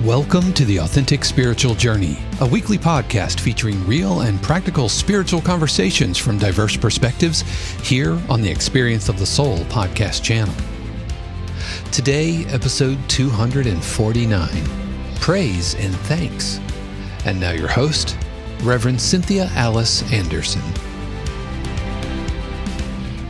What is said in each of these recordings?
Welcome to the Authentic Spiritual Journey, a weekly podcast featuring real and practical spiritual conversations from diverse perspectives here on the Experience of the Soul podcast channel. Today, episode 249, Praise and Thanks. And now your host, Reverend Cynthia Alice Anderson.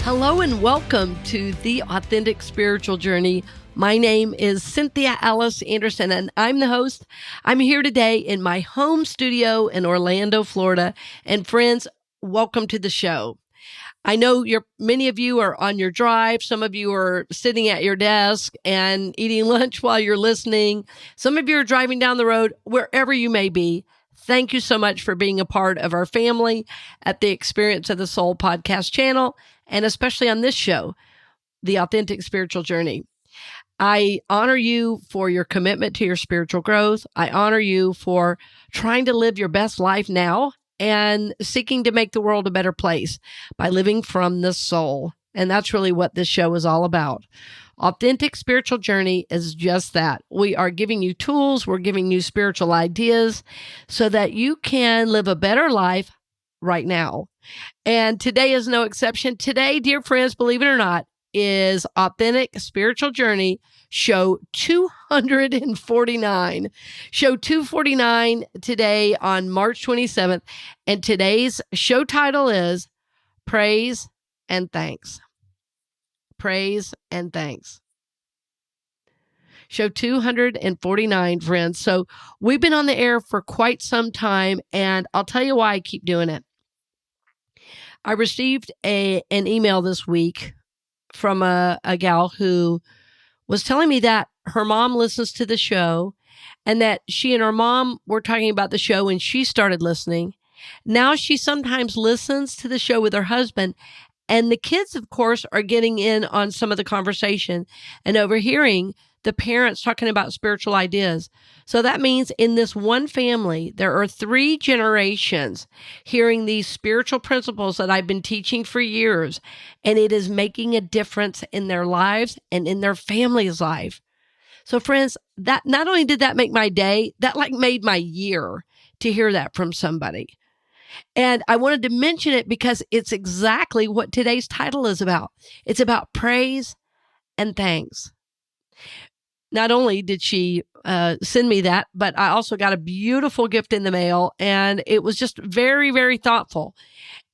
Hello and welcome to the Authentic Spiritual Journey. My name is Cynthia Alice Anderson, and I'm the host. I'm here today in my home studio in Orlando, Florida. And friends, welcome to the show. I know many of you are on your drive. Some of you are sitting at your desk and eating lunch while you're listening. Some of you are driving down the road, wherever you may be. Thank you so much for being a part of our family at the Experience of the Soul podcast channel, and especially on this show, the Authentic Spiritual Journey. I honor you for your commitment to your spiritual growth. I honor you for trying to live your best life now and seeking to make the world a better place by living from the soul. And that's really what this show is all about. Authentic Spiritual Journey is just that. We are giving you tools, we're giving you spiritual ideas so that you can live a better life right now. And today is no exception. Today, dear friends, believe it or not, is Authentic Spiritual Journey show 249. Show 249 today on March 27th. And today's show title is Praise and Thanks. Praise and Thanks. Show 249, friends. So we've been on the air for quite some time, and I'll tell you why I keep doing it. I received an email this week from a gal who was telling me that her mom listens to the show and that she and her mom were talking about the show when she started listening. Now she sometimes listens to the show with her husband, and the kids, of course, are getting in on some of the conversation and overhearing the parents talking about spiritual ideas. So that means in this one family, there are 3 generations hearing these spiritual principles that I've been teaching for years, and it is making a difference in their lives and in their family's life. So friends, that not only did that make my day, that made my year to hear that from somebody. And I wanted to mention it because it's exactly what today's title is about. It's about praise and thanks. Not only did she send me that, but I also got a beautiful gift in the mail, and it was just very, very thoughtful.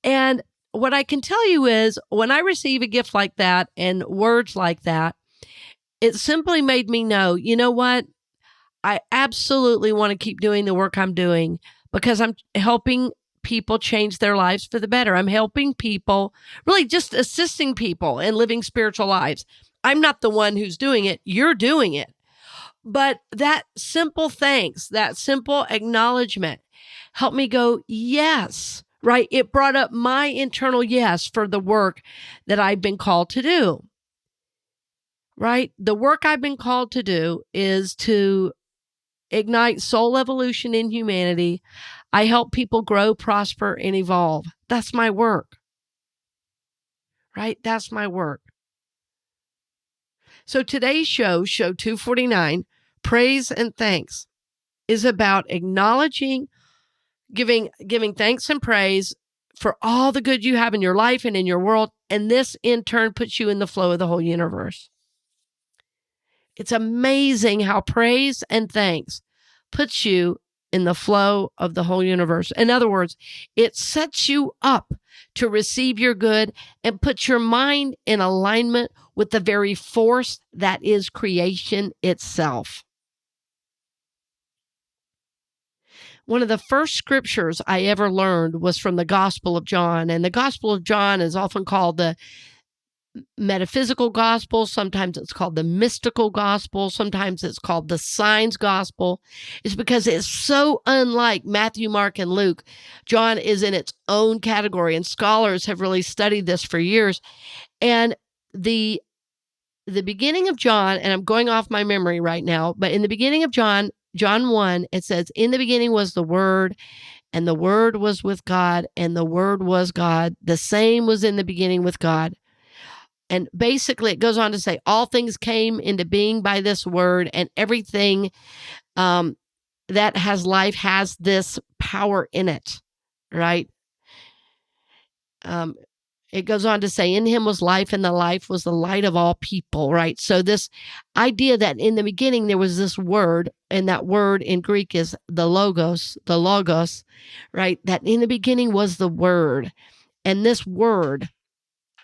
And what I can tell you is when I receive a gift like that and words like that, it simply made me know, you know what? I absolutely want to keep doing the work I'm doing because I'm helping people change their lives for the better. I'm helping people, really just assisting people in living spiritual lives. I'm not the one who's doing it. You're doing it. But that simple thanks, that simple acknowledgement helped me go, yes, right? It brought up my internal yes for the work that I've been called to do, right? The work I've been called to do is to ignite soul evolution in humanity. I help people grow, prosper, and evolve. That's my work, right? That's my work. So today's show 249, Praise and Thanks, is about acknowledging, giving thanks and praise for all the good you have in your life and in your world, and this in turn puts you in the flow of the whole universe. It's amazing how praise and thanks puts you in the flow of the whole universe. In other words, it sets you up to receive your good and puts your mind in alignment with the very force that is creation itself. One of the first scriptures I ever learned was from the Gospel of John, and the Gospel of John is often called the metaphysical gospel. Sometimes it's called the mystical gospel. Sometimes it's called the signs gospel. It's because it's so unlike Matthew, Mark, and Luke. John is in its own category, and scholars have really studied this for years. And the beginning of John, and I'm going off my memory right now, but in the beginning of John 1, it says, in the beginning was the Word, and the Word was with God, and the Word was God. The same was in the beginning with God. And basically, it goes on to say, all things came into being by this word, and everything that has life has this power in it, right? It goes on to say, in him was life, and the life was the light of all people, right? So this idea that in the beginning there was this word, and that word in Greek is the logos, right? That in the beginning was the word. And this word,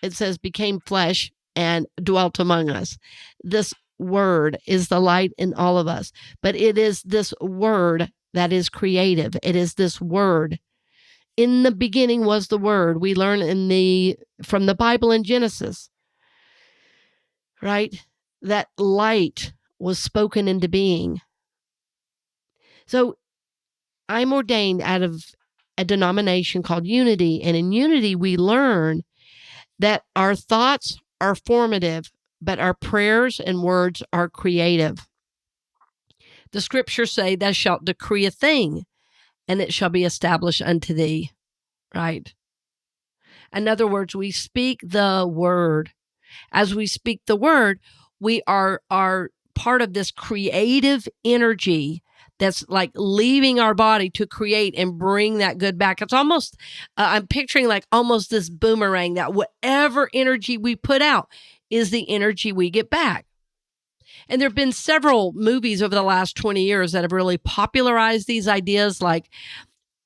it says, became flesh and dwelt among us. This word is the light in all of us, but it is this word that is creative. It is this word. In the beginning was the word. We learn from the Bible in Genesis, right? That light was spoken into being. So I'm ordained out of a denomination called Unity. And in Unity, we learn that our thoughts are formative, but our prayers and words are creative. The scriptures say, thou shalt decree a thing, and it shall be established unto thee, right? In other words, we speak the word. As we speak the word, we are part of this creative energy that's like leaving our body to create and bring that good back. It's almost, I'm picturing like almost this boomerang, that whatever energy we put out is the energy we get back. And there have been several movies over the last 20 years that have really popularized these ideas. Like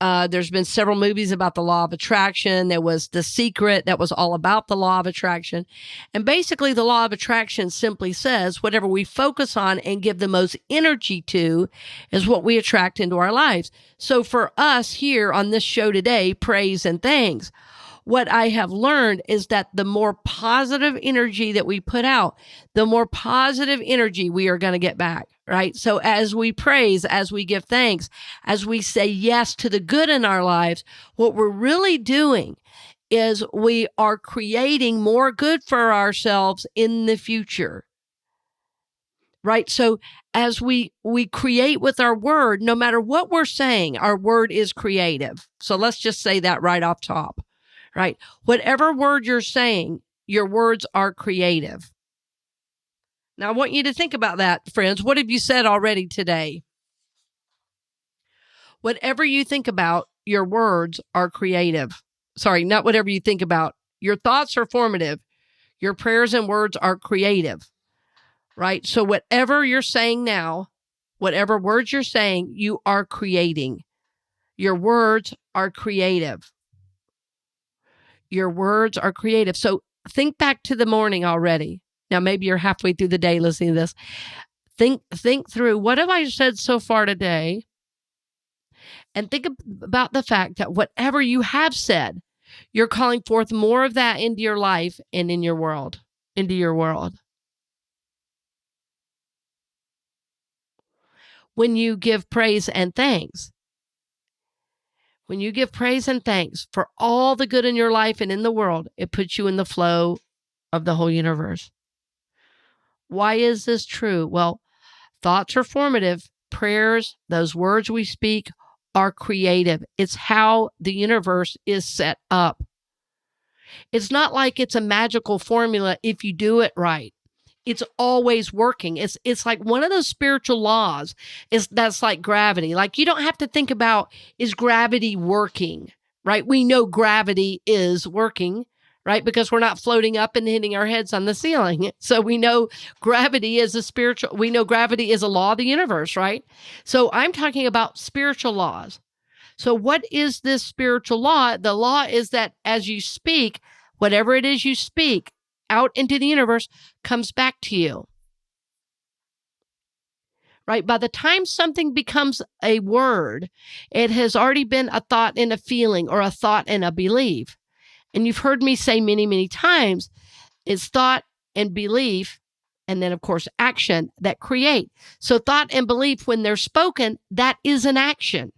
there's been several movies about the law of attraction. There was The Secret that was all about the law of attraction. And basically the law of attraction simply says whatever we focus on and give the most energy to is what we attract into our lives. So for us here on this show today, Praise and Thanks, what I have learned is that the more positive energy that we put out, the more positive energy we are going to get back, right? So as we praise, as we give thanks, as we say yes to the good in our lives, what we're really doing is we are creating more good for ourselves in the future, right? So as we create with our word, no matter what we're saying, our word is creative. So let's just say that right off top. Right? Whatever word you're saying, your words are creative. Now, I want you to think about that, friends. What have you said already today? Whatever you think about, your words are creative. Sorry, not whatever you think about. Your thoughts are formative. Your prayers and words are creative. Right? So whatever you're saying now, whatever words you're saying, you are creating. Your words are creative. Your words are creative. So think back to the morning already. Now, maybe you're halfway through the day listening to this. Think through, what have I said so far today? And think about the fact that whatever you have said, you're calling forth more of that into your life and in your world, into your world. When you give praise and thanks, when you give praise and thanks for all the good in your life and in the world, it puts you in the flow of the whole universe. Why is this true? Well, thoughts are formative. Prayers, those words we speak, are creative. It's how the universe is set up. It's not like it's a magical formula if you do it right. It's always working. It's like one of those spiritual laws that's like gravity. Like you don't have to think about, is gravity working, right? We know gravity is working, right? Because we're not floating up and hitting our heads on the ceiling. So we know gravity is we know gravity is a law of the universe, right? So I'm talking about spiritual laws. So what is this spiritual law? The law is that as you speak, whatever it is you speak out into the universe comes back to you, right? By the time something becomes a word, it has already been a thought and a feeling, or a thought and a belief. And you've heard me say many, many times, it's thought and belief, and then of course action that create. So thought and belief, when they're spoken, that is an action.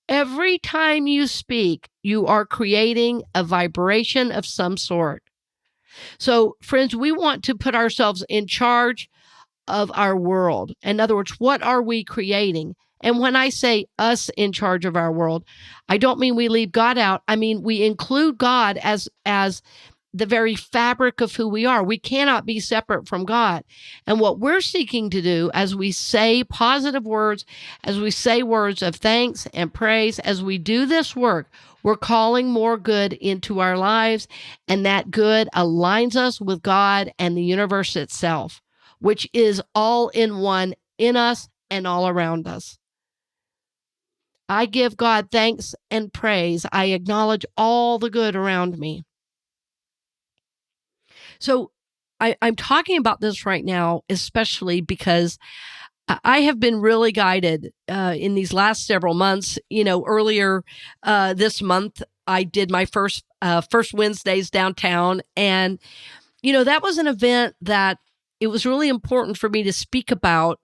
Every time you speak, you are creating a vibration of some sort. So, friends, we want to put ourselves in charge of our world. In other words, what are we creating? And when I say us in charge of our world, I don't mean we leave God out. I mean, we include God as the very fabric of who we are. We cannot be separate from God. And what we're seeking to do as we say positive words, as we say words of thanks and praise, as we do this work, we're calling more good into our lives. And that good aligns us with God and the universe itself, which is all in one in us and all around us. I give God thanks and praise. I acknowledge all the good around me. So I'm talking about this right now, especially because I have been really guided in these last several months. Earlier this month, I did my first Wednesdays downtown. And, that was an event that it was really important for me to speak about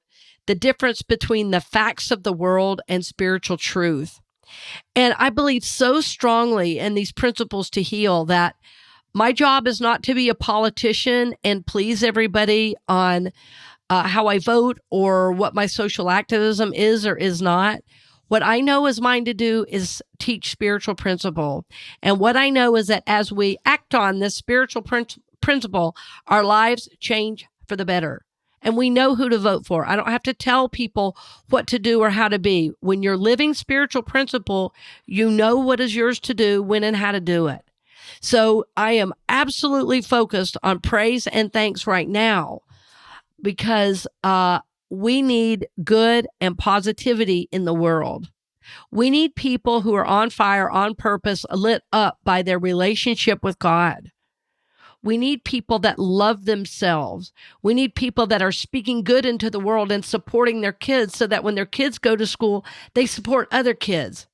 the difference between the facts of the world and spiritual truth. And I believe so strongly in these principles to heal that my job is not to be a politician and please everybody on how I vote or what my social activism is or is not. What I know is mine to do is teach spiritual principle. And what I know is that as we act on this spiritual principle, our lives change for the better. And we know who to vote for. I don't have to tell people what to do or how to be. When you're living spiritual principle, you know what is yours to do, when and how to do it. So I am absolutely focused on praise and thanks right now because we need good and positivity in the world. We need people who are on fire, on purpose, lit up by their relationship with God. We need people that love themselves. We need people that are speaking good into the world and supporting their kids so that when their kids go to school, they support other kids.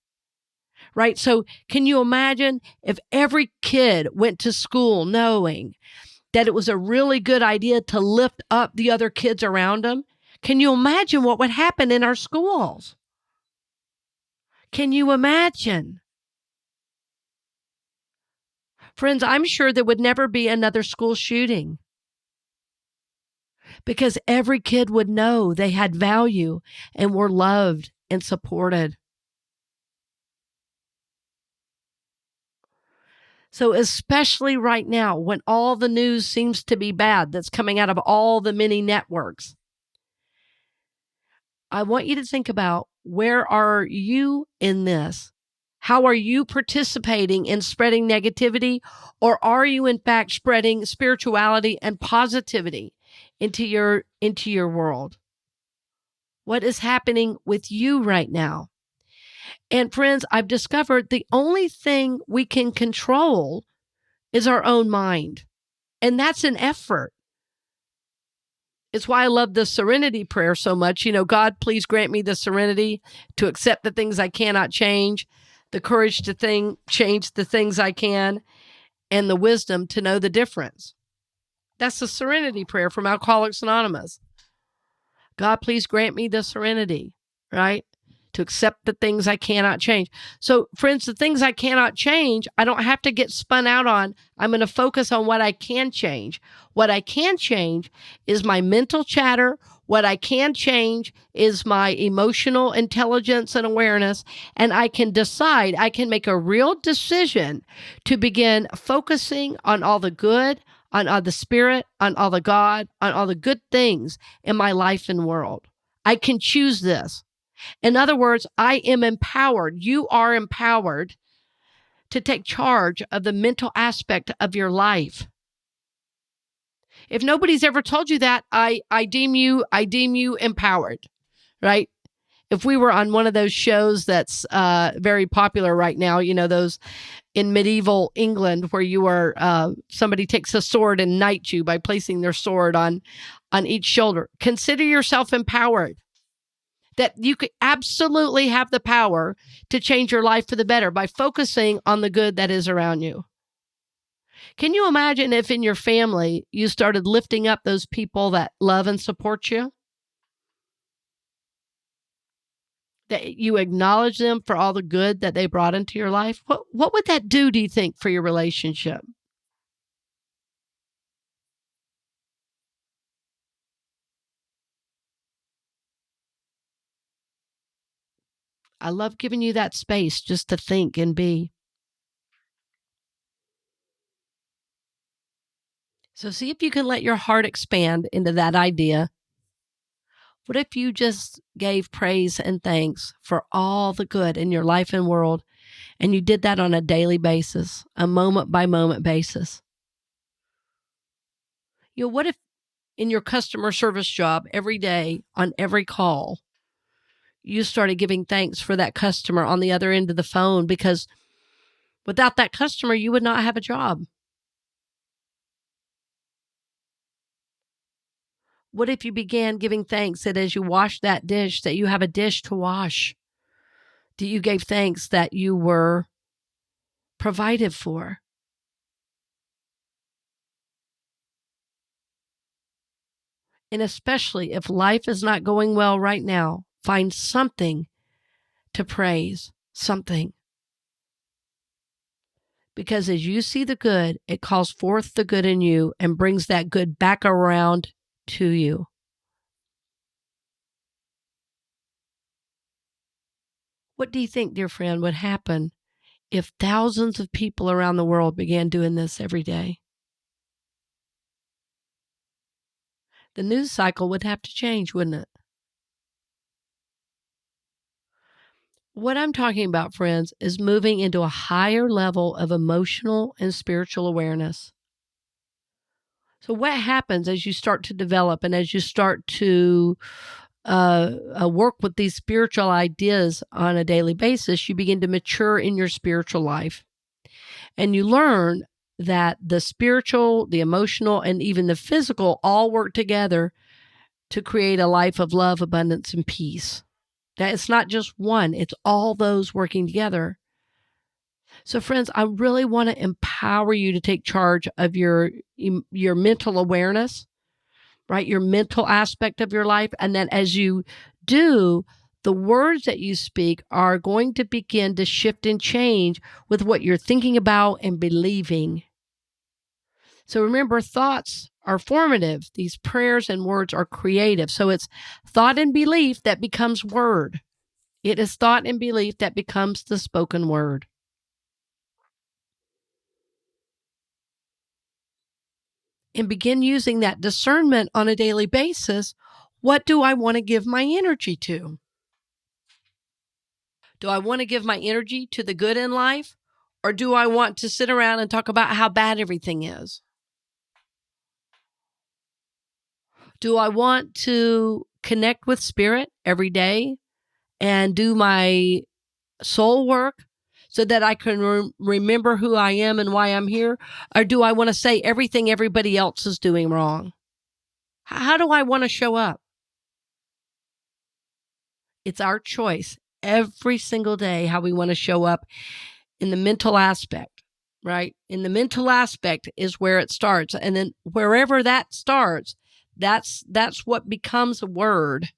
Right? So can you imagine if every kid went to school knowing that it was a really good idea to lift up the other kids around them? Can you imagine what would happen in our schools? Can you imagine? Friends, I'm sure there would never be another school shooting because every kid would know they had value and were loved and supported. So especially right now, when all the news seems to be bad that's coming out of all the many networks, I want you to think about, where are you in this? How are you participating in spreading negativity? Or are you in fact spreading spirituality and positivity into your world? What is happening with you right now? And friends, I've discovered the only thing we can control is our own mind. And that's an effort. It's why I love the Serenity Prayer so much. God, please grant me the serenity to accept the things I cannot change, the courage to change the things I can, and the wisdom to know the difference. That's the Serenity Prayer from Alcoholics Anonymous. God, please grant me the serenity, right? To accept the things I cannot change. So, friends, the things I cannot change, I don't have to get spun out on. I'm going to focus on what I can change. What I can change is my mental chatter. What I can change is my emotional intelligence and awareness. And I can decide, I can make a real decision to begin focusing on all the good, on all the spirit, on all the God, on all the good things in my life and world. I can choose this. In other words, I am empowered. You are empowered to take charge of the mental aspect of your life. If nobody's ever told you that, I deem you empowered, right? If we were on one of those shows that's very popular right now, those in medieval England where you are, somebody takes a sword and knights you by placing their sword on each shoulder. Consider yourself empowered. That you could absolutely have the power to change your life for the better by focusing on the good that is around you. Can you imagine if in your family you started lifting up those people that love and support you? That you acknowledge them for all the good that they brought into your life? What would that do you think, for your relationship? I love giving you that space just to think and be. So see if you can let your heart expand into that idea. What if you just gave praise and thanks for all the good in your life and world, and you did that on a daily basis, a moment by moment basis? What if in your customer service job every day on every call, you started giving thanks for that customer on the other end of the phone, because without that customer, you would not have a job. What if you began giving thanks that as you wash that dish, that you have a dish to wash? That you gave thanks that you were provided for? And especially if life is not going well right now, find something to praise, something. Because as you see the good, it calls forth the good in you and brings that good back around to you. What do you think, dear friend, would happen if thousands of people around the world began doing this every day? The news cycle would have to change, wouldn't it? What I'm talking about, friends, is moving into a higher level of emotional and spiritual awareness. So what happens as you start to develop and as you start to work with these spiritual ideas on a daily basis, you begin to mature in your spiritual life. And you learn that the spiritual, the emotional, and even the physical all work together to create a life of love, abundance, and peace. That it's not just one, it's all those working together. So friends, I really want to empower you to take charge of your mental awareness, right? Your mental aspect of your life. And then as you do, the words that you speak are going to begin to shift and change with what you're thinking about and believing. So remember, thoughts are formative. These prayers and words are creative. So it's thought and belief that becomes word. It is thought and belief that becomes the spoken word. And begin using that discernment on a daily basis. What do I want to give my energy to? Do I want to give my energy to the good in life? Or do I want to sit around and talk about how bad everything is? Do I want to connect with spirit every day and do my soul work so that I can remember who I am and why I'm here? Or do I want to say everything everybody else is doing wrong? How do I want to show up? It's our choice every single day how we want to show up in the mental aspect, right? In the mental aspect is where it starts. And then wherever that starts, that's what becomes a word.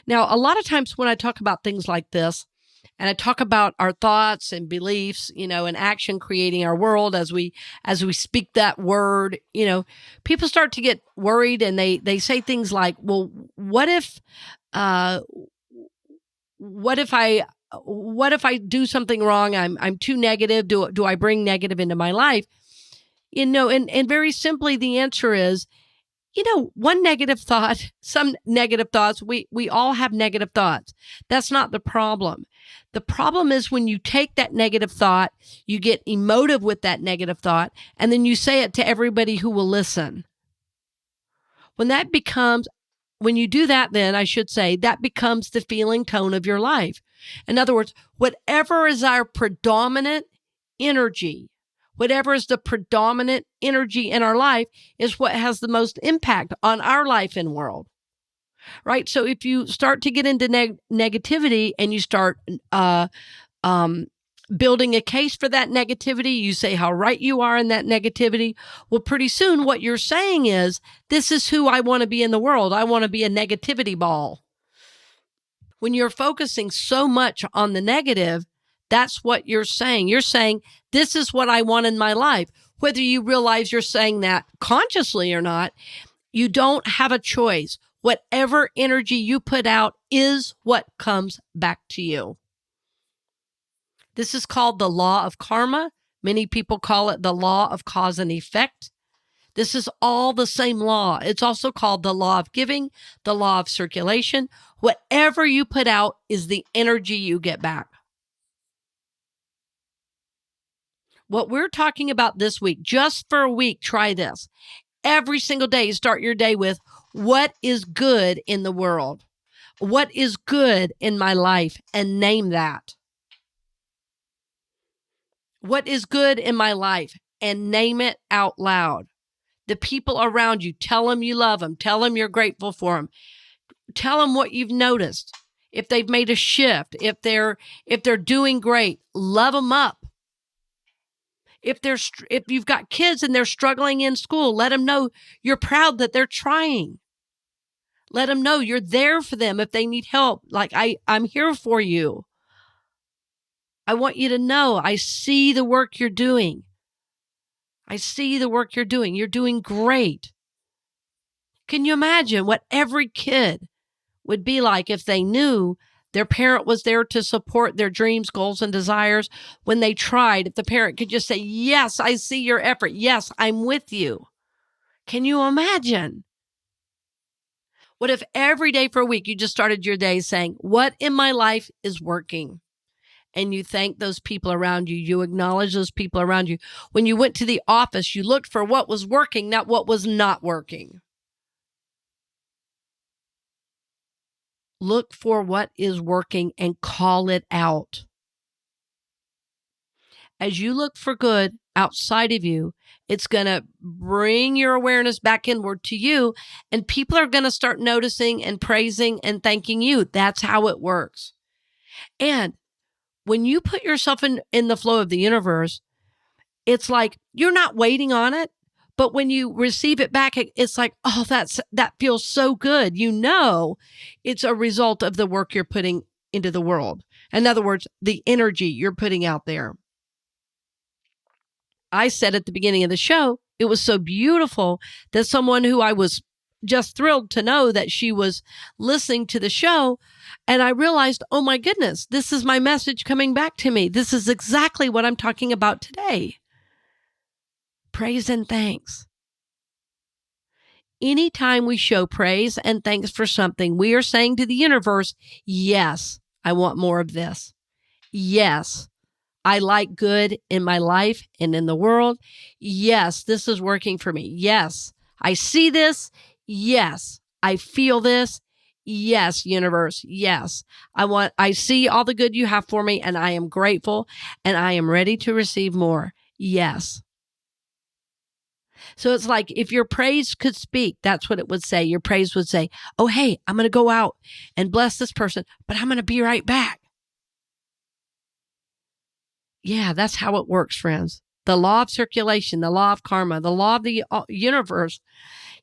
Now, a lot of times when I talk about things like this, and I talk about our thoughts and beliefs, and action creating our world as we speak that word, people start to get worried and they say things like, well, what if I do something wrong? I'm too negative. Do I bring negative into my life? And very simply, the answer is, one negative thought, some negative thoughts, we all have negative thoughts. That's not the problem. The problem is when you take that negative thought, you get emotive with that negative thought, and then you say it to everybody who will listen. When you do that, then I should say that becomes the feeling tone of your life. In other words, whatever is our predominant energy, whatever is the predominant energy in our life is what has the most impact on our life and world, right? So if you start to get into negativity and you start building a case for that negativity, you say how right you are in that negativity. Well, pretty soon what you're saying is, this is who I want to be in the world. I want to be a negativity ball. When you're focusing so much on the negative, that's what you're saying. You're saying, this is what I want in my life. Whether you realize you're saying that consciously or not, you don't have a choice. Whatever energy you put out is what comes back to you. This is called the law of karma. Many people call it the law of cause and effect. This is all the same law. It's also called the law of giving, the law of circulation. Whatever you put out is the energy you get back. What we're talking about this week, just for a week, try this. Every single day, start your day with, what is good in the world? What is good in my life? And name that. What is good in my life? And name it out loud. The people around you, tell them you love them. Tell them you're grateful for them. Tell them what you've noticed. If they've made a shift, if they're doing great, love them up. If you've got kids and they're struggling in school, let them know you're proud that they're trying. Let them know you're there for them if they need help. Like, I'm here for you. I want you to know I see the work you're doing. I see the work you're doing. You're doing great. Can you imagine what every kid would be like if they knew their parent was there to support their dreams, goals, and desires when they tried? If the parent could just say, yes, I see your effort. Yes, I'm with you. Can you imagine? What if every day for a week you just started your day saying, what in my life is working? And you thank those people around you. You acknowledge those people around you. When you went to the office, you looked for what was working, not what was not working. Look for what is working and call it out. As you look for good outside of you, it's going to bring your awareness back inward to you, and people are going to start noticing and praising and thanking you. That's how it works. And when you put yourself in the flow of the universe, it's like you're not waiting on it, but when you receive it back, it's like, oh, that feels so good. You know, it's a result of the work you're putting into the world. In other words, the energy you're putting out there. I said at the beginning of the show, it was so beautiful that someone who I was just thrilled to know that she was listening to the show. And I realized, oh my goodness, this is my message coming back to me. This is exactly what I'm talking about today. Praise and thanks. Anytime we show praise and thanks for something, we are saying to the universe, yes, I want more of this. Yes, I like good in my life and in the world. Yes, this is working for me. Yes, I see this. Yes, I feel this. Yes, universe. Yes, I see all the good you have for me, and I am grateful, and I am ready to receive more. Yes. So it's like if your praise could speak, that's what it would say. Your praise would say, oh, hey, I'm going to go out and bless this person, but I'm going to be right back. Yeah, that's how it works, friends. The law of circulation, the law of karma, the law of the universe,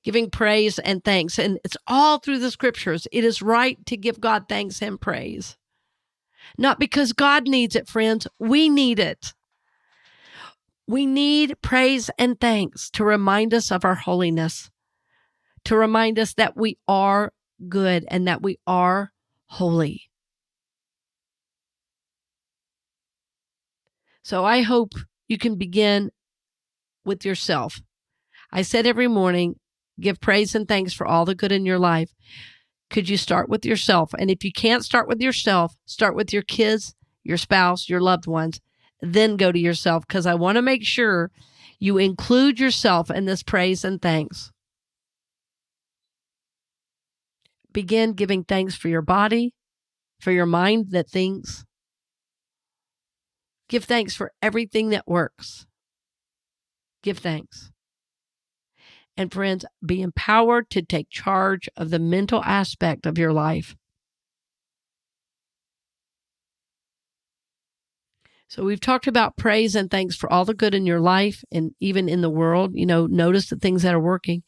giving praise and thanks. And it's all through the scriptures. It is right to give God thanks and praise. Not because God needs it, friends. We need it. We need praise and thanks to remind us of our holiness, to remind us that we are good and that we are holy. So I hope you can begin with yourself. I said every morning, give praise and thanks for all the good in your life. Could you start with yourself? And if you can't start with yourself, start with your kids, your spouse, your loved ones, then go to yourself, because I want to make sure you include yourself in this praise and thanks. Begin giving thanks for your body, for your mind that thinks. Give thanks for everything that works. Give thanks. And friends, be empowered to take charge of the mental aspect of your life. So we've talked about praise and thanks for all the good in your life and even in the world. You know, notice the things that are working.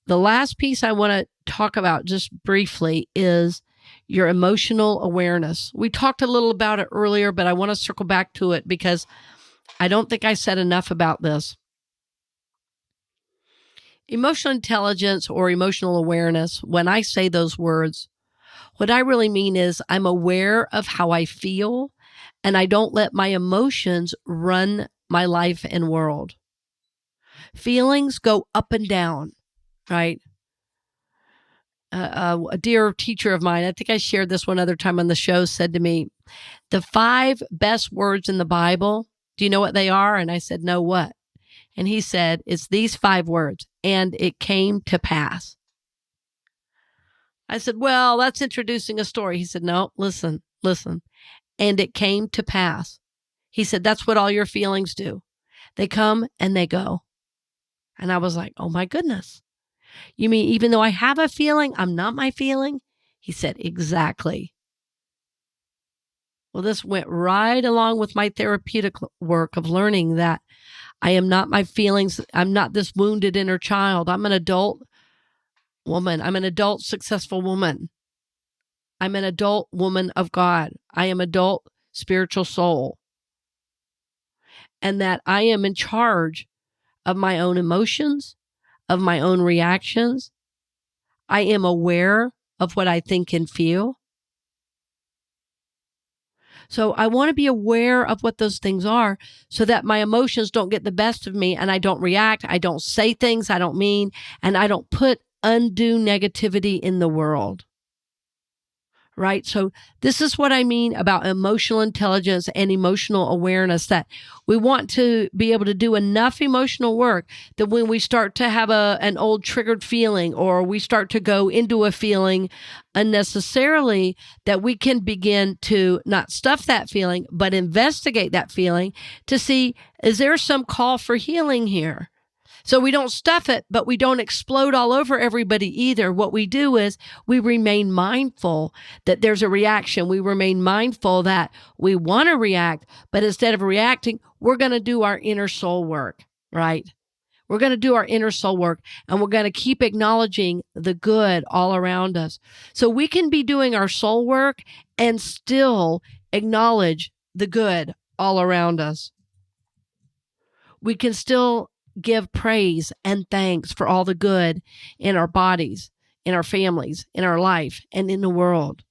The last piece I want to talk about just briefly is your emotional awareness. We talked a little about it earlier, but I want to circle back to it because I don't think I said enough about this. Emotional intelligence or emotional awareness, when I say those words, what I really mean is I'm aware of how I feel, and I don't let my emotions run my life and world. Feelings go up and down, right? A dear teacher of mine, I think I shared this one other time on the show, said to me, the 5 best words in the Bible, do you know what they are? And I said, no, what? And he said, it's these 5 words, and it came to pass. I said, well, that's introducing a story. He said, no, listen. And it came to pass. He said, that's what all your feelings do. They come and they go. And I was like, oh my goodness. You mean even though I have a feeling, I'm not my feeling? He said, exactly. Well, this went right along with my therapeutic work of learning that I am not my feelings. I'm not this wounded inner child. I'm an adult woman. I'm an adult successful woman. I'm an adult woman of God. I am adult spiritual soul. And that I am in charge of my own emotions, of my own reactions. I am aware of what I think and feel. So I want to be aware of what those things are so that my emotions don't get the best of me and I don't react. I don't say things I don't mean, and I don't put undue negativity in the world. Right? So this is what I mean about emotional intelligence and emotional awareness, that we want to be able to do enough emotional work that when we start to have an old triggered feeling, or we start to go into a feeling unnecessarily, that we can begin to not stuff that feeling, but investigate that feeling to see, is there some call for healing here? So we don't stuff it, but we don't explode all over everybody either. What we do is we remain mindful that there's a reaction. We remain mindful that we want to react, but instead of reacting, we're going to do our inner soul work, right? We're going to do our inner soul work, and we're going to keep acknowledging the good all around us. So we can be doing our soul work and still acknowledge the good all around us. We can still give praise and thanks for all the good in our bodies, in our families, in our life, and in the world.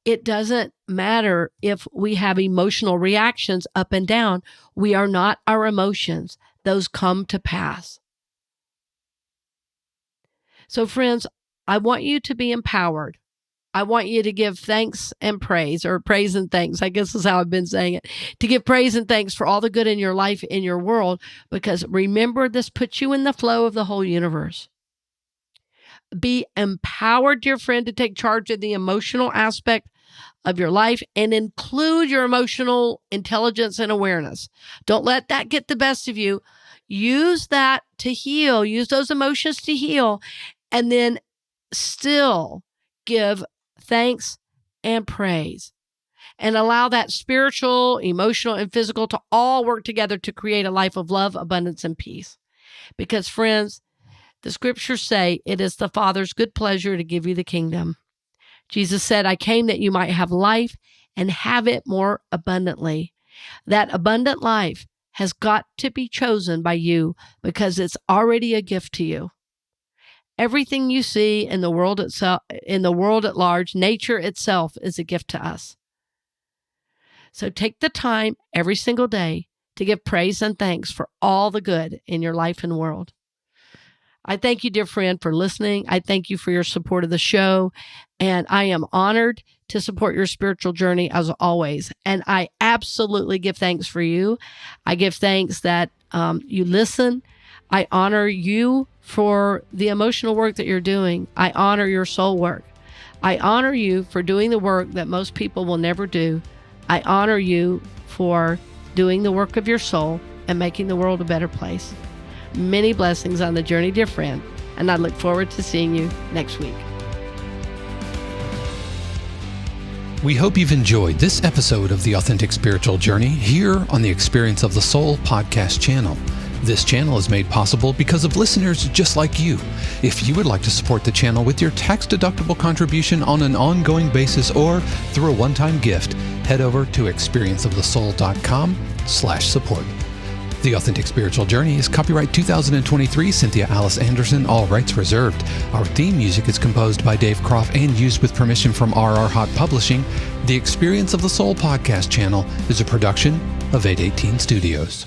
It doesn't matter if we have emotional reactions up and down. We are not our emotions. Those come to pass. So friends, I want you to be empowered. I want you to give thanks and praise, or praise and thanks, I guess is how I've been saying it, to give praise and thanks for all the good in your life, in your world, because remember, this puts you in the flow of the whole universe. Be empowered, dear friend, to take charge of the emotional aspect of your life and include your emotional intelligence and awareness. Don't let that get the best of you. Use that to heal. Use those emotions to heal, and then still give thanks and praise, and allow that spiritual, emotional, and physical to all work together to create a life of love, abundance, and peace. Because friends, the scriptures say it is the Father's good pleasure to give you the kingdom. Jesus said, I came that you might have life and have it more abundantly. That abundant life has got to be chosen by you, because it's already a gift to you. Everything you see in the world itself, in the world at large, nature itself is a gift to us. So take the time every single day to give praise and thanks for all the good in your life and world. I thank you, dear friend, for listening. I thank you for your support of the show, and I am honored to support your spiritual journey as always. And I absolutely give thanks for you. I give thanks that you listen. I honor you for the emotional work that you're doing. I honor your soul work. I honor you for doing the work that most people will never do. I honor you for doing the work of your soul and making the world a better place. Many blessings on the journey, dear friend, and I look forward to seeing you next week. We hope you've enjoyed this episode of The Authentic Spiritual Journey here on the Experience of the Soul podcast channel. This channel is made possible because of listeners just like you. If you would like to support the channel with your tax-deductible contribution on an ongoing basis or through a one-time gift, head over to experienceofthesoul.com/support. The Authentic Spiritual Journey is copyright 2023, Cynthia Alice Anderson, all rights reserved. Our theme music is composed by Dave Croft and used with permission from RR Hot Publishing. The Experience of the Soul podcast channel is a production of 818 Studios.